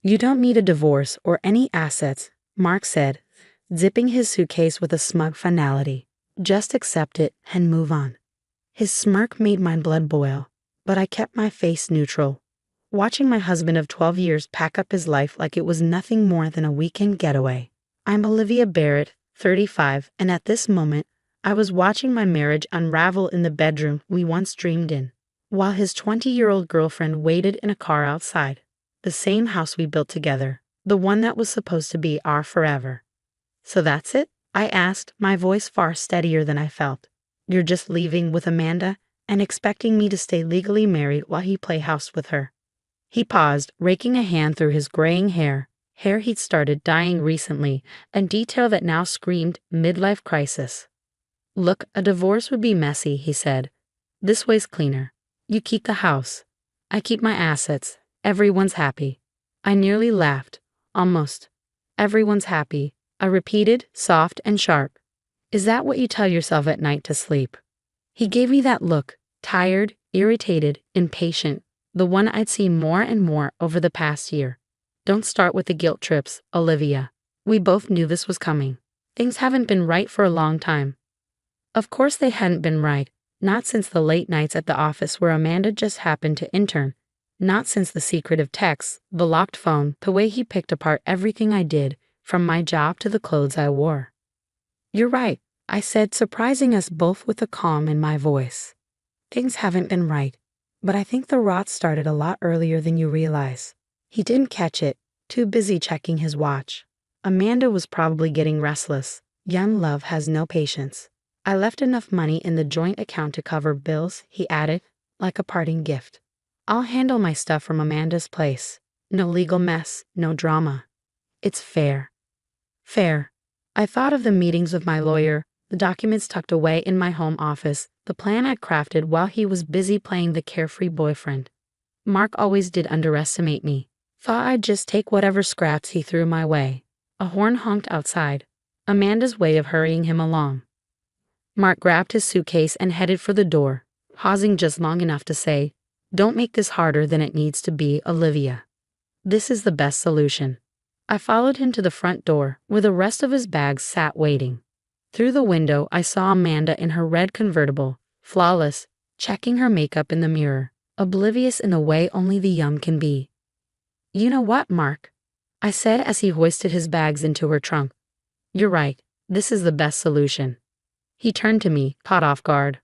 You don't need a divorce or any assets, Mark said, zipping his suitcase with a smug finality. Just accept it and move on. His smirk made my blood boil, but I kept my face neutral, watching my husband of 12 years pack up his life like it was nothing more than a weekend getaway. I'm Olivia Barrett, 35, and at this moment, I was watching my marriage unravel in the bedroom we once dreamed in, while his 20-year-old girlfriend waited in a car outside, the same house we built together, the one that was supposed to be our forever. So that's it? I asked, my voice far steadier than I felt. You're just leaving with Amanda and expecting me to stay legally married while you play house with her. He paused, raking a hand through his graying hair he'd started dyeing recently, a detail that now screamed midlife crisis. Look, a divorce would be messy, he said. This way's cleaner. You keep the house. I keep my assets. Everyone's happy. I nearly laughed. Almost. Everyone's happy, I repeated, soft and sharp. Is that what you tell yourself at night to sleep? He gave me that look, tired, irritated, impatient, the one I'd seen more and more over the past year. Don't start with the guilt trips, Olivia. We both knew this was coming. Things haven't been right for a long time. Of course they hadn't been right, not since the late nights at the office where Amanda just happened to intern, not since the secretive texts, the locked phone, the way he picked apart everything I did, from my job to the clothes I wore. You're right, I said, surprising us both with a calm in my voice. Things haven't been right, but I think the rot started a lot earlier than you realize. He didn't catch it, too busy checking his watch. Amanda was probably getting restless. Young love has no patience. I left enough money in the joint account to cover bills, he added, like a parting gift. I'll handle my stuff from Amanda's place. No legal mess, no drama. It's fair. Fair. I thought of the meetings with my lawyer, the documents tucked away in my home office, the plan I'd crafted while he was busy playing the carefree boyfriend. Mark always did underestimate me. Thought I'd just take whatever scraps he threw my way. A horn honked outside, Amanda's way of hurrying him along. Mark grabbed his suitcase and headed for the door, pausing just long enough to say, "Don't make this harder than it needs to be, Olivia. This is the best solution." I followed him to the front door, where the rest of his bags sat waiting. Through the window, I saw Amanda in her red convertible, flawless, checking her makeup in the mirror, oblivious in the way only the young can be. "You know what, Mark?" I said as he hoisted his bags into her trunk. "You're right, this is the best solution." He turned to me, caught off guard.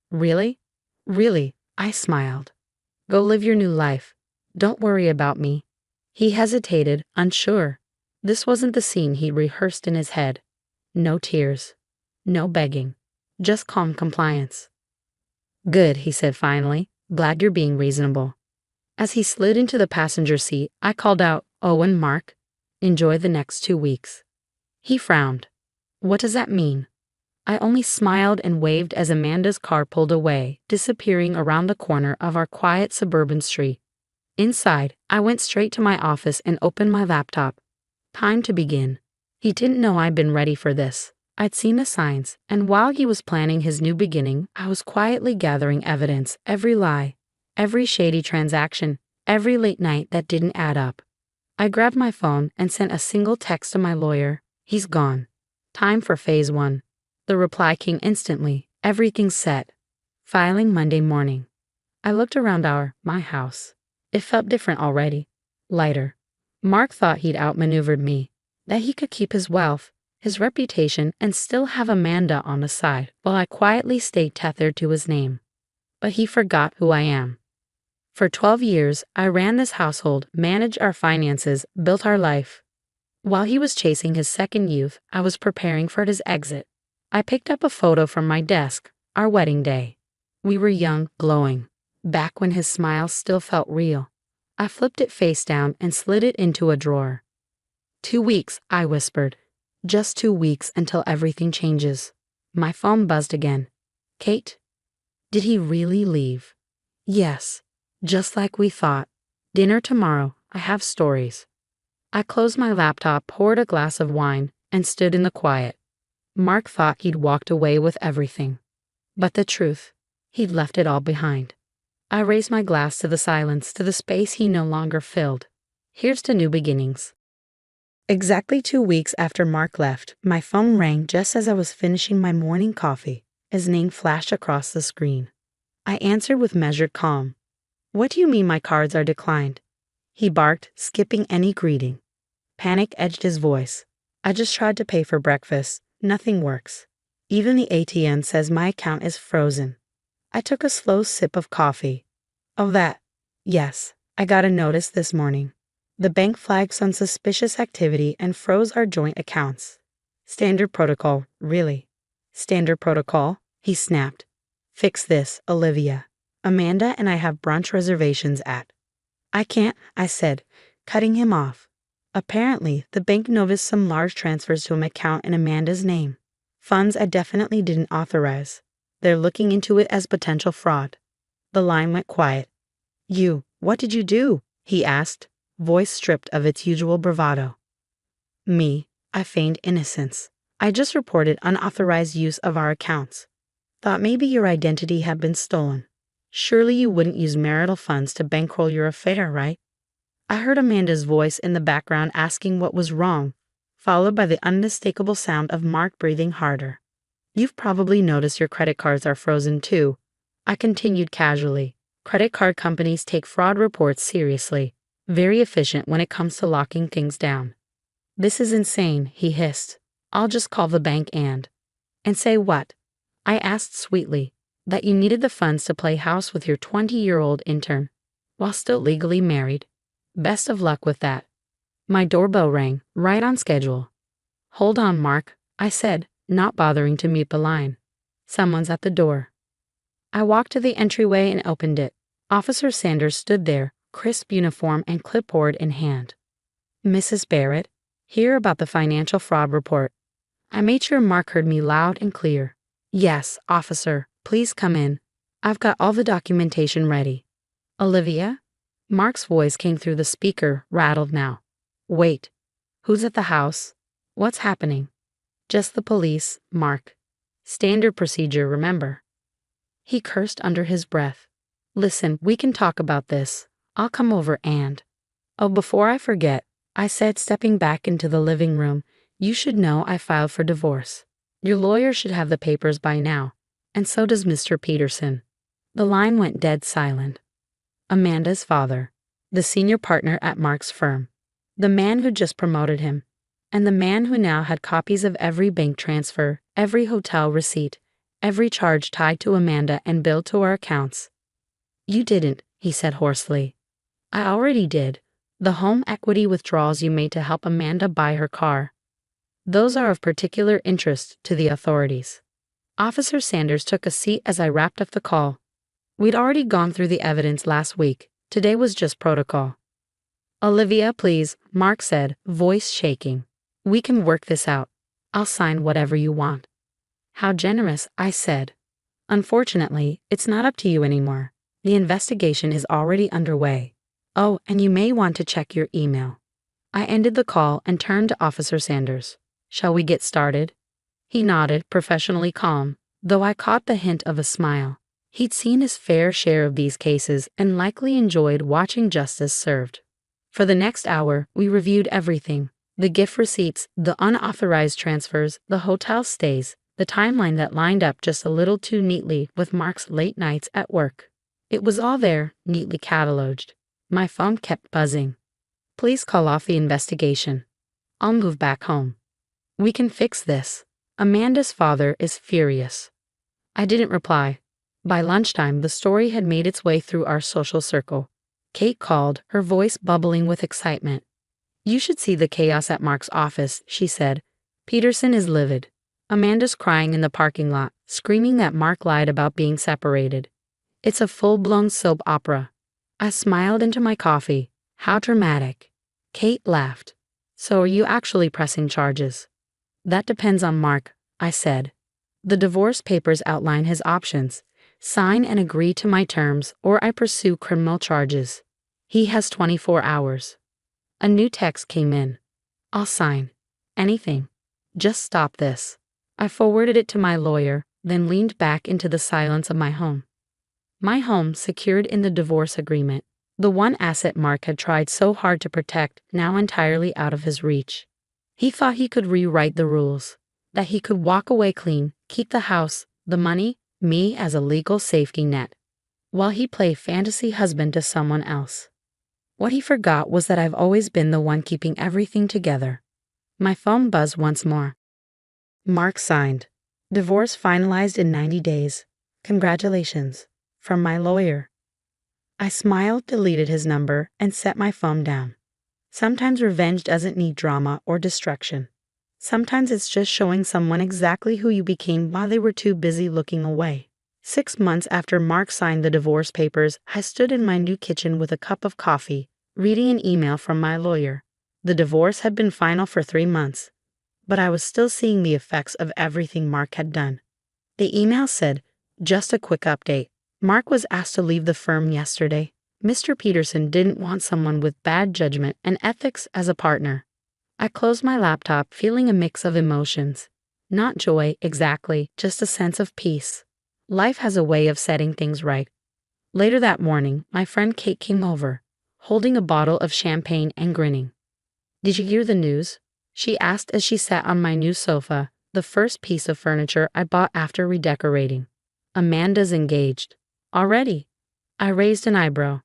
"Really? Really?" I smiled. "Go live your new life. Don't worry about me." He hesitated, unsure. This wasn't the scene he'd rehearsed in his head. No tears. No begging. Just calm compliance. "Good," he said finally. "Glad you're being reasonable." As he slid into the passenger seat, I called out, "Oh, and Mark, enjoy the next 2 weeks." He frowned. "What does that mean?" I only smiled and waved as Amanda's car pulled away, disappearing around the corner of our quiet suburban street. Inside, I went straight to my office and opened my laptop. Time to begin. He didn't know I'd been ready for this. I'd seen the signs, and while he was planning his new beginning, I was quietly gathering evidence, every lie, every shady transaction, every late night that didn't add up. I grabbed my phone and sent a single text to my lawyer. "He's gone. Time for phase 1. The reply came instantly. "Everything's set. Filing Monday morning." I looked around my house. It felt different already. Lighter. Mark thought he'd outmaneuvered me, that he could keep his wealth, his reputation, and still have Amanda on the side, while I quietly stayed tethered to his name. But he forgot who I am. For 12 years, I ran this household, managed our finances, built our life. While he was chasing his second youth, I was preparing for his exit. I picked up a photo from my desk, our wedding day. We were young, glowing, back when his smile still felt real. I flipped it face down and slid it into a drawer. 2 weeks, I whispered. Just 2 weeks until everything changes. My phone buzzed again. "Kate?" Did he really leave? Yes, just like we thought. Dinner tomorrow. I have stories. I closed my laptop, poured a glass of wine, and stood in the quiet. Mark thought he'd walked away with everything. But the truth, he'd left it all behind. I raised my glass to the silence, to the space he no longer filled. Here's to new beginnings. Exactly 2 weeks after Mark left, my phone rang just as I was finishing my morning coffee. His name flashed across the screen. I answered with measured calm. "What do you mean my cards are declined?" he barked, skipping any greeting. Panic edged his voice. "I just tried to pay for breakfast. Nothing works. Even the ATM says my account is frozen." I took a slow sip of coffee. "Oh, that. Yes, I got a notice this morning. The bank flagged some suspicious activity and froze our joint accounts." "Standard protocol, really." "Standard protocol?" he snapped. "Fix this, Olivia. Amanda and I have brunch reservations at—" "I can't," I said, cutting him off. Apparently, the bank noticed some large transfers to an account in Amanda's name. Funds I definitely didn't authorize. They're looking into it as potential fraud. The line went quiet. What did you do?" he asked, voice stripped of its usual bravado. "Me," I feigned innocence. "I just reported unauthorized use of our accounts. Thought maybe your identity had been stolen. Surely you wouldn't use marital funds to bankroll your affair, right?" I heard Amanda's voice in the background asking what was wrong, followed by the unmistakable sound of Mark breathing harder. "You've probably noticed your credit cards are frozen too," I continued casually. "Credit card companies take fraud reports seriously. Very efficient when it comes to locking things down." "This is insane," he hissed. "I'll just call the bank and—" "And say what?" I asked sweetly. "That you needed the funds to play house with your 20-year-old intern, while still legally married. Best of luck with that." My doorbell rang, right on schedule. "Hold on, Mark," I said, not bothering to mute the line. "Someone's at the door." I walked to the entryway and opened it. Officer Sanders stood there, crisp uniform and clipboard in hand. "Mrs. Barrett, hear about the financial fraud report." I made sure Mark heard me loud and clear. "Yes, officer, please come in. I've got all the documentation ready." "Olivia?" Mark's voice came through the speaker, rattled now. "Wait. Who's at the house? What's happening?" "Just the police, Mark. Standard procedure, remember." He cursed under his breath. "Listen, we can talk about this. I'll come over and—" "Oh, before I forget," I said, stepping back into the living room, "you should know I filed for divorce. Your lawyer should have the papers by now, and so does Mr. Peterson." The line went dead silent. Amanda's father, the senior partner at Mark's firm, the man who just promoted him, and the man who now had copies of every bank transfer, every hotel receipt, every charge tied to Amanda and billed to our accounts. "You didn't," he said hoarsely. "I already did. The home equity withdrawals you made to help Amanda buy her car. Those are of particular interest to the authorities." Officer Sanders took a seat as I wrapped up the call. We'd already gone through the evidence last week. Today was just protocol. "Olivia, please," Mark said, voice shaking. "We can work this out. I'll sign whatever you want." "How generous," I said. "Unfortunately, it's not up to you anymore. The investigation is already underway. Oh, and you may want to check your email." I ended the call and turned to Officer Sanders. "Shall we get started?" He nodded, professionally calm, though I caught the hint of a smile. He'd seen his fair share of these cases and likely enjoyed watching justice served. For the next hour, we reviewed everything: the gift receipts, the unauthorized transfers, the hotel stays, the timeline that lined up just a little too neatly with Mark's late nights at work. It was all there, neatly cataloged. My phone kept buzzing. "Please call off the investigation. I'll move back home. We can fix this. Amanda's father is furious." I didn't reply. By lunchtime, the story had made its way through our social circle. Kate called, her voice bubbling with excitement. "You should see the chaos at Mark's office," she said. "Peterson is livid. Amanda's crying in the parking lot, screaming that Mark lied about being separated. It's a full-blown soap opera." I smiled into my coffee. "How dramatic." Kate laughed. "So are you actually pressing charges?" "That depends on Mark," I said. "The divorce papers outline his options. Sign and agree to my terms, or I pursue criminal charges. He has 24 hours. A new text came in. "I'll sign. Anything. Just stop this." I forwarded it to my lawyer, then leaned back into the silence of my home. My home secured in the divorce agreement. The one asset Mark had tried so hard to protect, now entirely out of his reach. He thought he could rewrite the rules, that he could walk away clean, keep the house, the money, me as a legal safety net, while he played fantasy husband to someone else. What he forgot was that I've always been the one keeping everything together. My phone buzzed once more. Mark signed. Divorce finalized in 90 days. Congratulations. From my lawyer. I smiled, deleted his number, and set my phone down. Sometimes revenge doesn't need drama or destruction. Sometimes it's just showing someone exactly who you became while they were too busy looking away. 6 months after Mark signed the divorce papers, I stood in my new kitchen with a cup of coffee, reading an email from my lawyer. The divorce had been final for 3 months, but I was still seeing the effects of everything Mark had done. The email said, "Just a quick update. Mark was asked to leave the firm yesterday. Mr. Peterson didn't want someone with bad judgment and ethics as a partner." I closed my laptop, feeling a mix of emotions. Not joy, exactly, just a sense of peace. Life has a way of setting things right. Later that morning, my friend Kate came over, holding a bottle of champagne and grinning. "Did you hear the news?" she asked as she sat on my new sofa, the first piece of furniture I bought after redecorating. "Amanda's engaged." "Already?" I raised an eyebrow.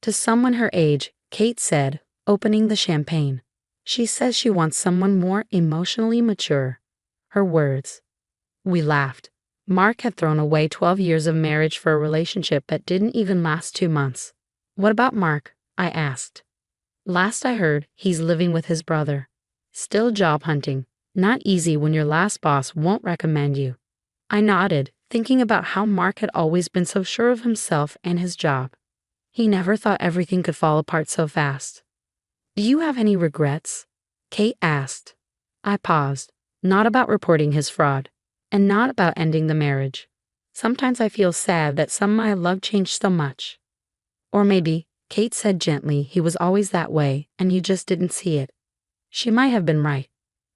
"To someone her age," Kate said, opening the champagne. "She says she wants someone more emotionally mature." Her words. We laughed. Mark had thrown away 12 years of marriage for a relationship that didn't even last 2 months. "What about Mark?" I asked. "Last I heard, he's living with his brother. Still job hunting. Not easy when your last boss won't recommend you." I nodded, thinking about how Mark had always been so sure of himself and his job. He never thought everything could fall apart so fast. "Do you have any regrets?" Kate asked. I paused. Not about reporting his fraud, and not about ending the marriage. Sometimes I feel sad that someone I love changed so much. Or maybe, Kate said gently, he was always that way, and you just didn't see it. She might have been right.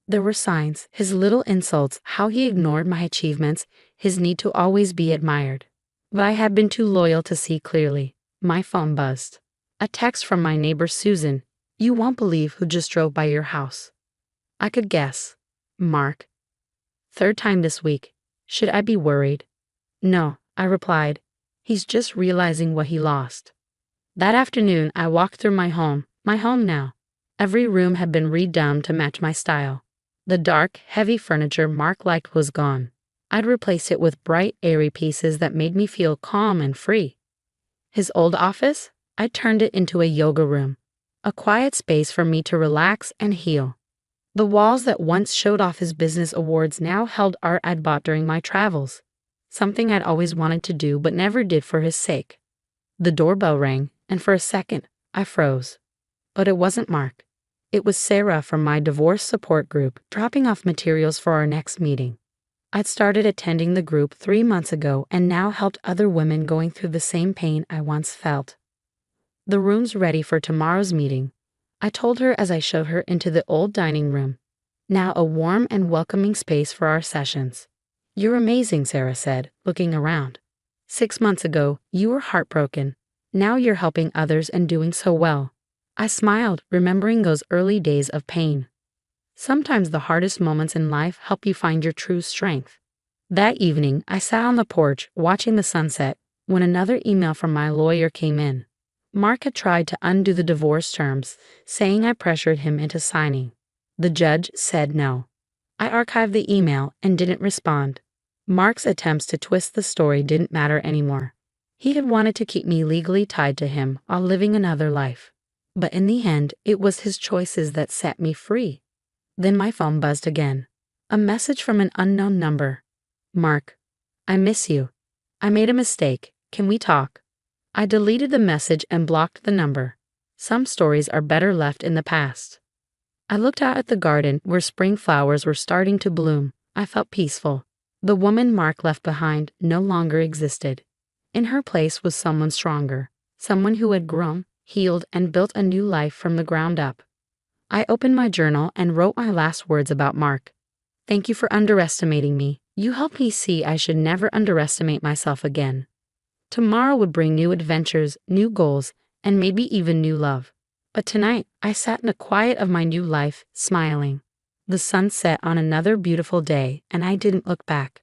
There were signs, his little insults, how he ignored my achievements, his need to always be admired. But I had been too loyal to see clearly. My phone buzzed. A text from my neighbor Susan. "You won't believe who just drove by your house." I could guess. Mark. 3rd time this week. Should I be worried? "No," I replied. "He's just realizing what he lost." That afternoon, I walked through my home now. Every room had been redone to match my style. The dark, heavy furniture Mark liked was gone. I'd replaced it with bright, airy pieces that made me feel calm and free. His old office? I turned it into a yoga room, a quiet space for me to relax and heal. The walls that once showed off his business awards now held art I'd bought during my travels, something I'd always wanted to do but never did for his sake. The doorbell rang, and for a second, I froze. But it wasn't Mark. It was Sarah from my divorce support group, dropping off materials for our next meeting. I'd started attending the group 3 months ago and now helped other women going through the same pain I once felt. "The room's ready for tomorrow's meeting," I told her as I showed her into the old dining room. "Now a warm and welcoming space for our sessions." "You're amazing," Sarah said, looking around. 6 months ago, you were heartbroken. Now you're helping others and doing so well." I smiled, remembering those early days of pain. Sometimes the hardest moments in life help you find your true strength. That evening, I sat on the porch, watching the sunset, when another email from my lawyer came in. Mark had tried to undo the divorce terms, saying I pressured him into signing. The judge said no. I archived the email and didn't respond. Mark's attempts to twist the story didn't matter anymore. He had wanted to keep me legally tied to him while living another life. But in the end, it was his choices that set me free. Then my phone buzzed again. A message from an unknown number. "Mark, I miss you. I made a mistake. Can we talk?" I deleted the message and blocked the number. Some stories are better left in the past. I looked out at the garden where spring flowers were starting to bloom. I felt peaceful. The woman Mark left behind no longer existed. In her place was someone stronger, someone who had grown, healed, and built a new life from the ground up. I opened my journal and wrote my last words about Mark. "Thank you for underestimating me. You helped me see I should never underestimate myself again." Tomorrow would bring new adventures, new goals, and maybe even new love. But tonight, I sat in the quiet of my new life, smiling. The sun set on another beautiful day, and I didn't look back.